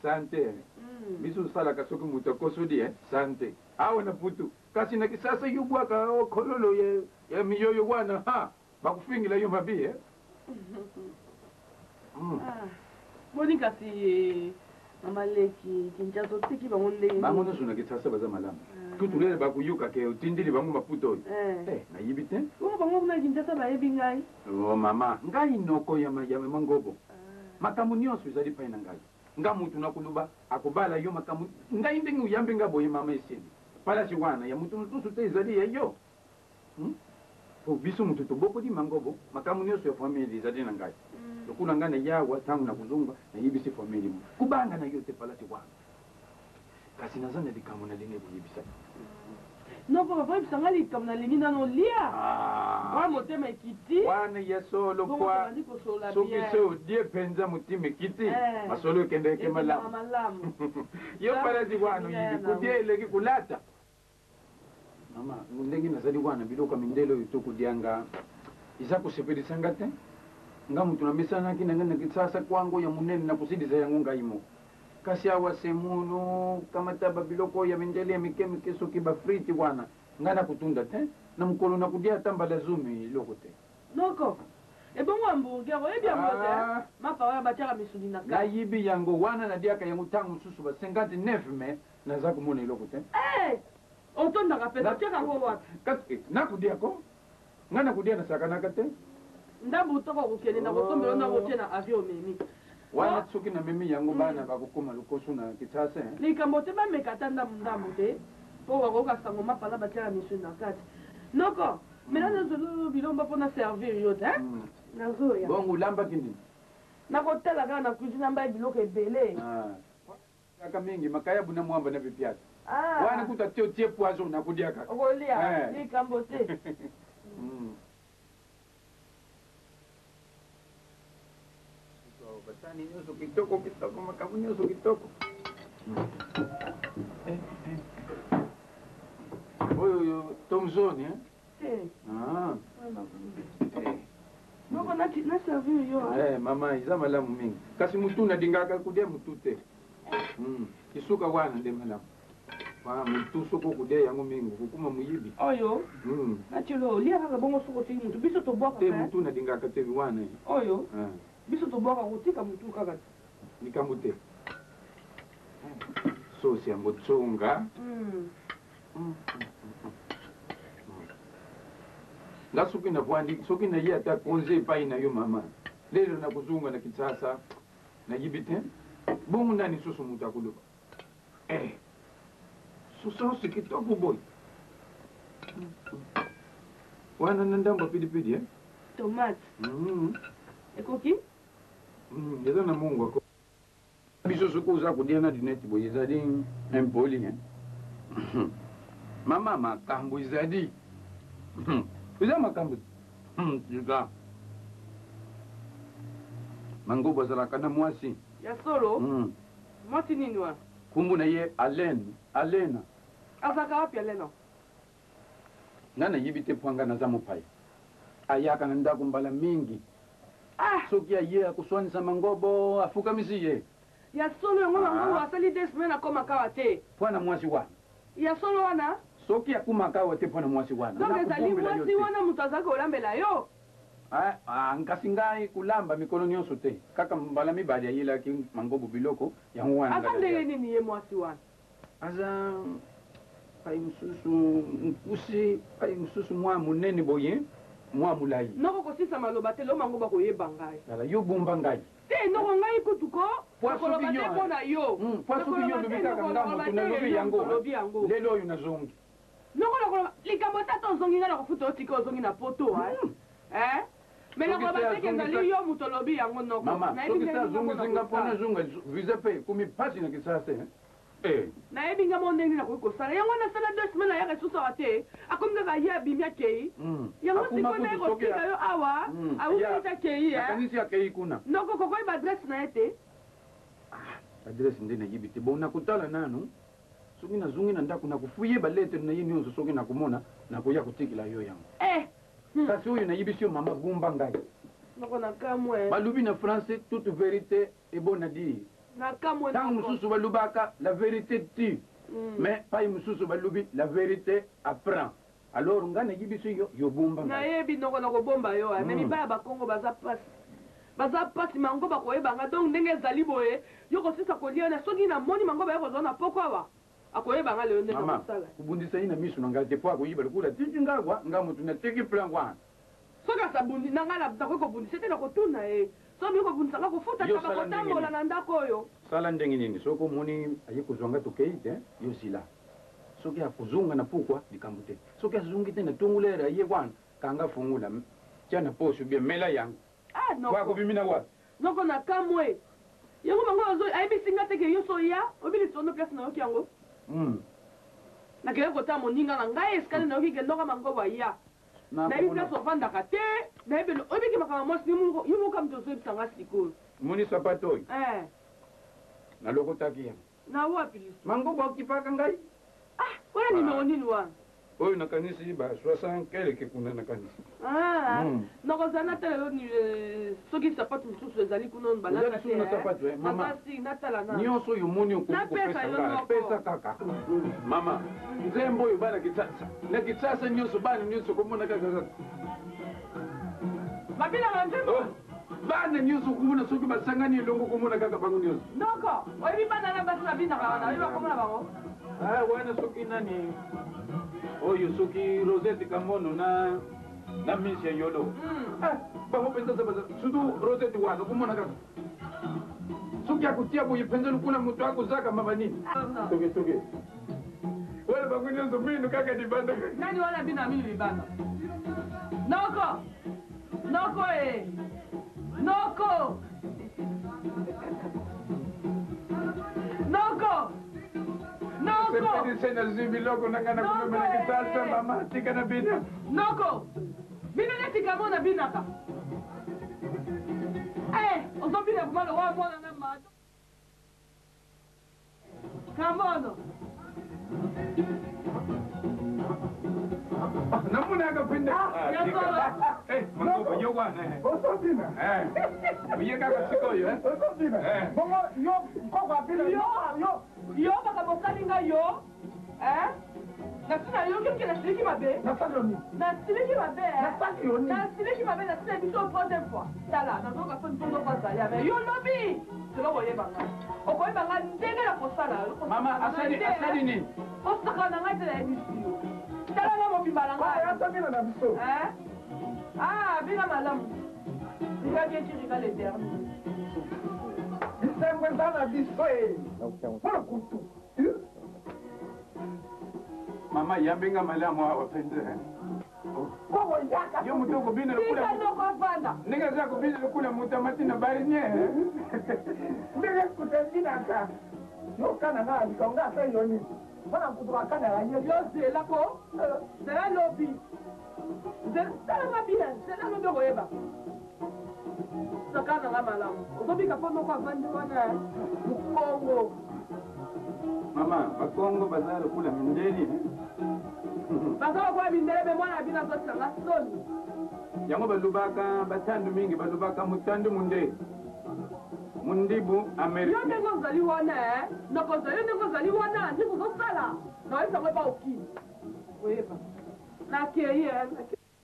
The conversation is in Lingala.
Sante. Bisu sala kasoku mutakosudi sante. Awe na putu. Kasi na kisasa yubwaka kololo ya miyoyo wana ha. Bakufingila yo mabi Moni kasi mama leki kinjazo tiki bangonde. Bangono suna kisasa baza malamu. Tutulele bakuyuka ke utindili bangu maputo. Na yibite? Bango kuna kinjaza ba ebi ngai. Oh mama, ngai noko ya mangobo. Makamu nyonso ezali pa na ngai. Nga mutu nakuluba akubala yo makamu. Ngai ndingu yambe nga boye mama eseni. Pala chiwana ya mutu nusu te ezali ya yo. Po biso mutu toboko di mangobo, makamu nyonso ya family ezali na ngai. Lokuna ngana yawa tangu na kuzunga na yibisi family mu. Kubanga na yote pala chiwana. Kasi nazana likamu na linge buyibisa. No papa vibisa ngali kamu na lingi nano lia. Wa motema ekiti. Wana ya solo kwa. Soki so die penza mutima ekiti. Masolo kende ke malamu. Yo pala chiwana yibi kudie leki kulata. Mama, ndenge nazali wana biloka mindelo yutuku dianga. Isa kusepelisa ngate. Nga mutu na misana kina ngana kisasa kwangu ya munene na kusidisa yangu ngaimo. Kasi awa semuno kama taba biloko ya mindele ya mike soki ba friti wana. Ngana kutunda te. Na mkolo na kudia tamba lazumi iloko te. Noko. Ebongo hamburger oyebi hamburger. Mapa waya batiaka misuni na ka. Na yibi yango wana na diaka yangu tangu susu ba 59 me na za kumona iloko te. Otonda kapesa cheka ngo wapi? Kasi nakudia ko. Ngana kudia na sakana kate. Ndambu utoko kukene na kosombelo na kochena avion memi. Wana tsuki na mimi yangu bana bakukuma lukosu na kitase. Likambote ba mekatanda ndambu te. Po wakoka sango mapala batiaka misuni na kati. Noko, melana zolo bilomba pona servir yote, Nazoya. Bongo lamba kindi. Nakotela kana na cuisine mba biloko ebele. Kaka mingi makaya buna mwamba na bipiati. Wana kuta tie poison na kudia kaka. Okolia, likambote. Batani nyoso kitoko makamu nyoso kitoko. Oyo Tomzoni Noko na servir yo. Mama iza malamu mingi. Kasi mutu na dingaka kudia mutu te. Isuka wana nde malamu. Mutu soko kudia yangu mingi kukuma muyibi. Oyo. Achilo lia kaka bongo soko ti mutu biso to boka. Te mutu na dingaka te wana. Oyo. Biso to boka kutika mutu kaka. Nikamute. Sosi ya motsonga. La soki na bwandi, soki na ye ata konze pai na yo mama. Lelo na kuzunga na kisasa na yibite. Bongo ndani susu mutakuluba. Susu kitoko boy. Wana nandamba pilipili Tomate. Ekoki? Yeza na mungu wako. Biso suko uza kudia na dineti boy izadi empoli Mama makambo izadi. Uza makambo. Yuga. Mango bazala kana mwasi. Ya solo? Mwasi nini wa? Kumbu na ye Alena. Azaka wapi Alena? Nana yibite pwanga na zamu pai. Ayaka na ndaku mbala mingi. Soki ya ye akuswanisa mangobo afuka misi ye. Ya solo yango mango asali desmena koma kawate. Pwana mwasi wana. Ya solo wana? Soki ya kumakawa te pwana mwasi wana. Donc ezali mwasi wana mutazaka olambela yo. Nkasi ngai kulamba mikono nyonso te. Kaka mbala mibali ya yela ki mangobo biloko yango wana. Asa ndenge nini ye mwasi wana? Aza pai mususu nkusi, pai mususu mwa munene boye, mwa mulai. Noko kosisa maloba te lo mangoba koyeba ngai. Ala yo bomba ngai. Te noko ngai kutuko. Koloba te pona yo. Poisuki yo lubika kangamu tunalobi yango. Lelo yo nazongi. Noko lokoloba likambo tata ozongi ngala kofuta otika ozongi na poto Mais la robe ezali yo mutolobi yango noko. Mama, soki sa zongi zinga pona zonga visa pe kumi pasi na kisase. Na yebi nga mo ndenge na kosala. Yango na sala 2 semaines ya resusa te. Akomi nga ya bimia kei. Yango siko na kotika yo awa. Awu ta kei Kanisi ya kei kuna. Noko koko iba adresse na ete. Adresse ndene yibite. Bona kutala nanu. Soki na zungi na ndaku na kufuye ba lettre na yini onzo soki na kumona na kuya kutikila yo yango. Kasi huyu na yibisio mama gumba ngai. Balubi na français, toute vérité est bonne à dire. Tant Moussous Balubaka, la vérité tue. Mais pas Moussous Balubi, la vérité apprend. Alors, on gagne yo bomba. Na yebi noko noko bomba yo, mais mi ba Congo baza pasi mango ba koyeba donc ndenge zali boye yo ko sisa ko liana soki na moni mango ba yo zona pokwa wa akoyeba nga le ndenge kosala. Kubundisa ina misu na ngate po akoyiba kula tiki ngagwa ngamutu na tiki plan kwa. Soka sabundi nangala butako ko bundi c'était na ko tuna so mi ko bundisa ko futa ka ba ko tambola na ndako yo. Sala ndenge nini soko moni ayikuzwanga to keite yo sila. Soki akuzunga na pukwa likambute. Soki azungi tena tungulera ye kwana kanga fungula. Chana posho bia mela yangu. Ah non. Kwa kubimina wa. Noko na kamwe. Yango mango azo aibi singa teke yo so ya, obili sono place na yokiango. Na kile kota moninga na ngai eskale na yoki ndoka mango ba ya. Na ibi place ofanda kate, na ibi obiki makama mosi yumu kam to so bisanga sikuru. Muni sapato. Na lokota kia. Na wapi? Mango ba kipaka ngai. Ah, wala nimero nini wa? Oyo na kanisa ba 60 keleke kuna na kanisa. Nokozana tele ni soki sapato msusu ezali kuna balaka te. Ezali na sapato mama. Makasi natala na. Nyonso yo moni okupesa pesa kaka. Mama, nzembo yo bana kitasa. Na kitasa nyonso bana nyonso komona kaka. Mabila nzembo. Bana nyonso komona soki basangani longo komona kaka bango nyonso. Noko, oyi bana na basi na bina kana, oyi bakomona bango. Wana soki nani? Oyo soki Rosette Kamono na Miss Yolo. Bango penza sabaza sudu Rosette wana kumona kaka. Soki akutia kuyipenza kuna mtu wako zaka mama nini? Toke. Wala bango nyozo mimi kaka dibanda. Nani wala bina mimi libanda? Noko. Noko Noko. Noko. Sepedi sena zibi loko nangana kumema na kitasa mama tika na bina. Noko. Bina na tika mona bina ka. Ozo bina kumalo wa mona na mato. Kamono. Namuna akapinda. Mango yo bwana. Oso bina. Uye kaka siko yo. Oso bina. Bongo yo kwa bina yo bakabosalinga yo nasina yo kyoki nasiliki mabe nasiliki mabe nasina biso troisième fois tala nazoka so biso ndoko azali me yo lobi selo boyebanga okoyebanga ndenge na kosala mama asali nini osaka na ngai tela yebisi yo tala nga mobimba na ngai bina malamu bingaki ekirika l'éternel Sempre na biso Para kutu. Mama yambinga malamu hawa penze. Kogo yaka. Yo mutoko bina kula. Sika banda. Ninga zako bina kula mutamati na bari nye. Ndege kutendina ka. Yo kana nga likonga sa yoni. Mana kutuka kana la yeyo. Yo zela ko. Zela lobi. Zela bina. Zela lobi koyeba. Sakana la malamu. Uzobika pono kwa vandi wana Kongo. Mama, Kongo bazalo kula mindeli. Bazalo kwa mindeli be mwana bina zote na soni. Yango balubaka batandu mingi balubaka mutandu munde. Mundibu Amerika. Yo ndeko zali wana noko zali wana ndiko zosala. Na wesa mwe ba okini. Weba. Na keye